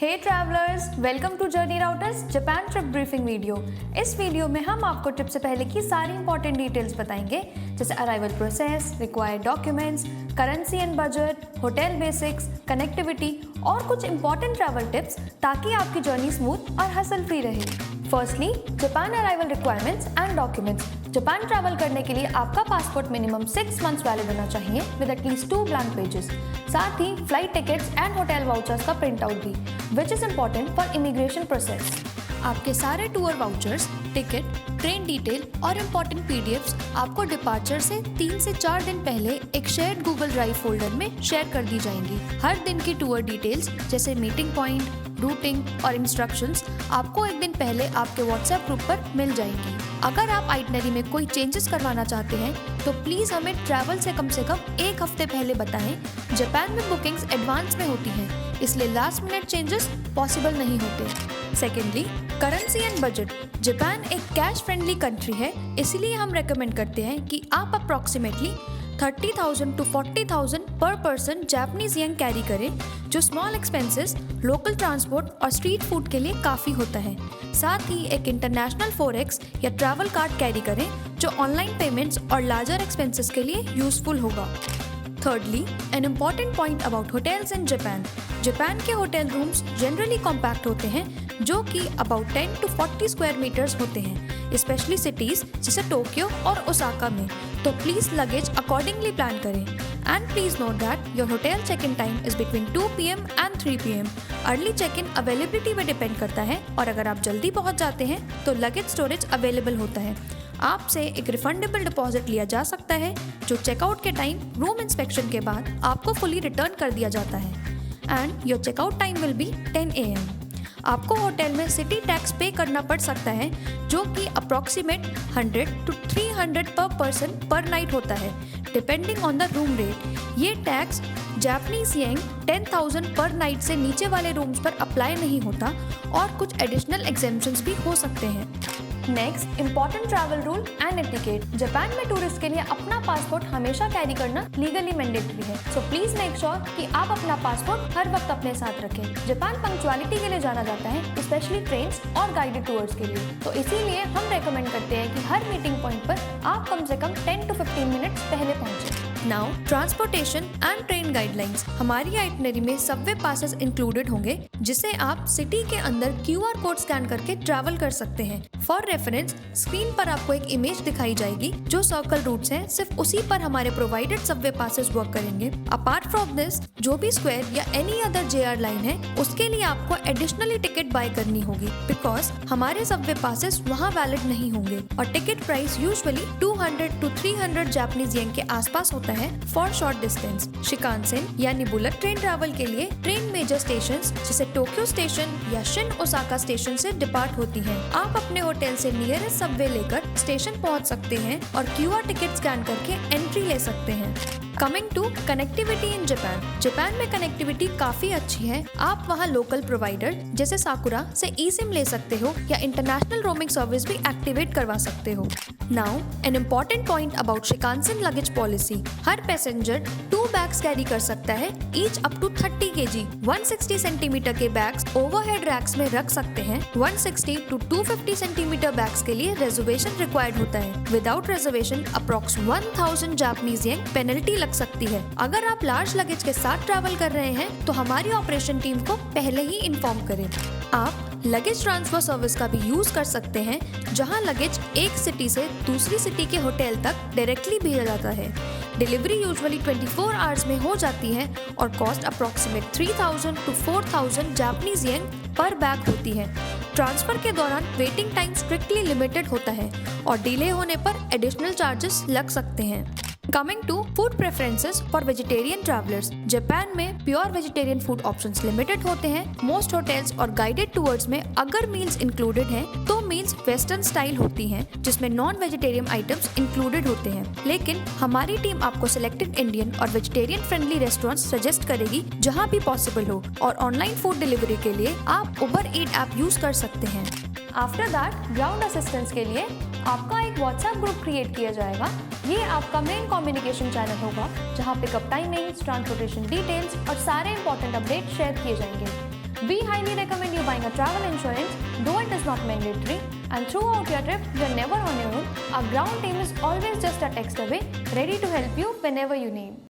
Hey travellers, welcome to Journey Routers Japan trip briefing video. इस video में हम आपको ट्रिप से पहले की सारी इंपॉर्टेंट डिटेल्स बताएंगे, जैसे arrival process, required documents, currency and budget, hotel basics, connectivity और कुछ इंपॉर्टेंट ट्रैवल टिप्स, ताकि आपकी जर्नी स्मूथ और हसल फ्री रहे। Firstly, Japan arrival requirements and documents. Japan travel करने के लिए आपका पासपोर्ट मिनिमम 6 मंथ्स वैलिड होना चाहिए विद एटलीस्ट 2 ब्लैंक पेजेस। साथ ही flight tickets and hotel vouchers का प्रिंट आउट भी, which is important for immigration process. आपके सारे tour vouchers, ticket, train detail और इम्पोर्टेंट पीडीएफ्स आपको डिपार्चर से 3 से 4 दिन पहले एक शेयर्ड गूगल ड्राइव फोल्डर में शेयर कर दी जाएंगी। हर दिन की टूर डिटेल्स जैसे मीटिंग पॉइंट, रूटिंग और इंस्ट्रक्शंस आपको एक दिन पहले आपके व्हाट्सएप ग्रुप पर मिल जाएंगी। अगर आप आइटनरी में कोई चेंजेस करवाना चाहते हैं तो प्लीज़ हमें ट्रैवल से कम 1 हफ्ते पहले बताएं। जापान में बुकिंग्स एडवांस में होती हैं, इसलिए लास्ट मिनट चेंजेस पॉसिबल नहीं होते। Secondly, currency and budget. Japan एक कैश फ्रेंडली कंट्री है, इसलिए हम रेकमेंड करते हैं कि आप अप्रॉक्सीमेटली 30,000 to 40,000 पर पर्सन जापानीज येन कैरी करें, जो स्मॉल एक्सपेंसेस, लोकल ट्रांसपोर्ट और स्ट्रीट फूड के लिए काफ़ी होता है। साथ ही एक इंटरनेशनल फॉरेक्स या ट्रैवल कार्ड कैरी करें, जो ऑनलाइन पेमेंट्स और लार्जर एक्सपेंसेस के लिए यूजफुल होगा। Thirdly, an important point about hotels in Japan. Japan के होटल रूम्स जनरली कॉम्पैक्ट होते हैं, जो कि अबाउट 10 to 40 स्क्वायर मीटर्स होते हैं, स्पेशली सिटीज जैसे टोक्यो और ओसाका में। तो प्लीज लगेज अकॉर्डिंगली प्लान करें। And please note that your hotel check in time is between 2 PM and 3 PM। Early check in availability पे डिपेंड करता है, और अगर आप जल्दी पहुंच जाते हैं तो लगेज स्टोरेज अवेलेबल होता है। आपसे एक रिफंडेबल डिपॉजिट लिया जा सकता है, जो चेकआउट के टाइम रूम इंस्पेक्शन के बाद आपको फुली रिटर्न कर दिया जाता है। And your checkout time will be 10 AM। आपको होटल में सिटी टैक्स पे करना पड़ सकता है, जो कि अप्रॉक्सीमेट 100 to 300 पर पर्सन पर नाइट होता है, depending on the room rate. ये टैक्स जापानीज येन 10,000 पर नाइट से नीचे वाले रूम्स पर अप्लाई नहीं होता, और कुछ एडिशनल एग्जेम्पशंस भी हो सकते हैं। Next, important travel rule and etiquette. Japan में टूरिस्ट के लिए अपना पासपोर्ट हमेशा कैरी करना लीगली मैंडेटरी है, सो प्लीज मेक श्योर कि आप अपना पासपोर्ट हर वक्त अपने साथ रखें। जापान पंक्चुअलिटी के लिए जाना जाता है, स्पेशली ट्रेन्स और गाइडेड टूर्स के लिए, तो इसीलिए हम रेकमेंड करते हैं कि हर मीटिंग पॉइंट पर आप कम से कम 10 to 15 मिनट्स पहले पहुंचे। Now, transportation and train guidelines. हमारी आइटनरी में सबवे पासेस इंक्लूडेड होंगे, जिसे आप सिटी के अंदर QR कोड स्कैन करके ट्रैवल कर सकते हैं। फॉर रेफरेंस, स्क्रीन पर आपको एक इमेज दिखाई जाएगी, जो सर्कल रूट्स हैं, सिर्फ उसी पर हमारे प्रोवाइडेड सबवे पासेस वर्क करेंगे। अपार्ट फ्रॉम दिस, जो भी स्क्वायर या एनी अदर JR लाइन है, उसके लिए आपको एडिशनली टिकट बाय करनी होगी, बिकॉज हमारे सबवे पासेस वहाँ वैलिड नहीं होंगे, और ticket price usually 200 to 300 Japanese yen के आसपास होता है फॉर शॉर्ट डिस्टेंस। शिकानसेन यानी बुलेट ट्रेन ट्रैवल के लिए ट्रेन मेजर स्टेशंस जैसे टोक्यो स्टेशन या शिन ओसाका स्टेशन से डिपार्ट होती हैं। आप अपने होटल से नियरेस्ट सबवे लेकर स्टेशन पहुंच सकते हैं और QR टिकट स्कैन करके एंट्री ले सकते हैं। Coming to connectivity in Japan. Japan में कनेक्टिविटी काफी अच्छी है। आप वहाँ लोकल प्रोवाइडर जैसे साकुरा से eSIM ले सकते हो, या इंटरनेशनल रोमिंग सर्विस भी एक्टिवेट करवा सकते हो। Now, an important point about Shinkansen luggage policy. हर पैसेंजर 2 बैग्स कैरी कर सकता है, each up to 30 kg। 160 centimetre के बैग्स ओवरहेड रैक्स में रख सकते हैं। 160 to 250 सेंटीमीटर बैग्स के लिए रिजर्वेशन रिक्वायर्ड होता है। Without reservation approx 1000 Japanese yen penalty लग सकती है। अगर आप लार्ज लगेज के साथ ट्रैवल कर रहे हैं तो हमारी ऑपरेशन टीम को पहले ही इन्फॉर्म करें। आप लगेज ट्रांसफर सर्विस का भी यूज कर सकते हैं, जहां लगेज एक सिटी से दूसरी सिटी के होटल तक डायरेक्टली भेजा जाता है। डिलीवरी यूजुअली 24 आवर्स में हो जाती है, और cost approximate 3,000 to 4,000 Japanese yen पर बैग होती है। ट्रांसफर के दौरान वेटिंग टाइम स्ट्रिक्टली लिमिटेड होता है, और डिले होने पर एडिशनल चार्जेस लग सकते हैं। Coming to food preferences for vegetarian travellers. Japan में pure vegetarian food options limited होते हैं। मोस्ट होटल्स और गाइडेड टूर्स में अगर मील्स इंक्लूडेड हैं, तो मील्स वेस्टर्न स्टाइल होती हैं, जिसमें नॉन वेजिटेरियन आइटम्स इंक्लूडेड होते हैं। लेकिन हमारी टीम आपको सिलेक्टेड इंडियन और वेजिटेरियन फ्रेंडली रेस्टोरेंट्स सजेस्ट करेगी, जहां भी पॉसिबल हो, और ऑनलाइन फूड डिलीवरी के लिए आप उबर ईट ऐप यूज कर सकते हैं। आफ्टर दैट, ग्राउंड असिस्टेंस के लिए आपका एक व्हाट्सएप ग्रुप क्रिएट किया जाएगा। ये आपका मेन कम्युनिकेशन चैनल होगा, जहाँ पिकअप टाइमिंग्स, ट्रांसपोर्टेशन डिटेल्स और सारे इंपॉर्टेंट अपडेट शेयर किए जाएंगे। We highly recommend you buying a travel insurance, though it is not mandatory. And throughout your trip, you are never on your own. Our ground team is always just a text away, ready to help you whenever you need.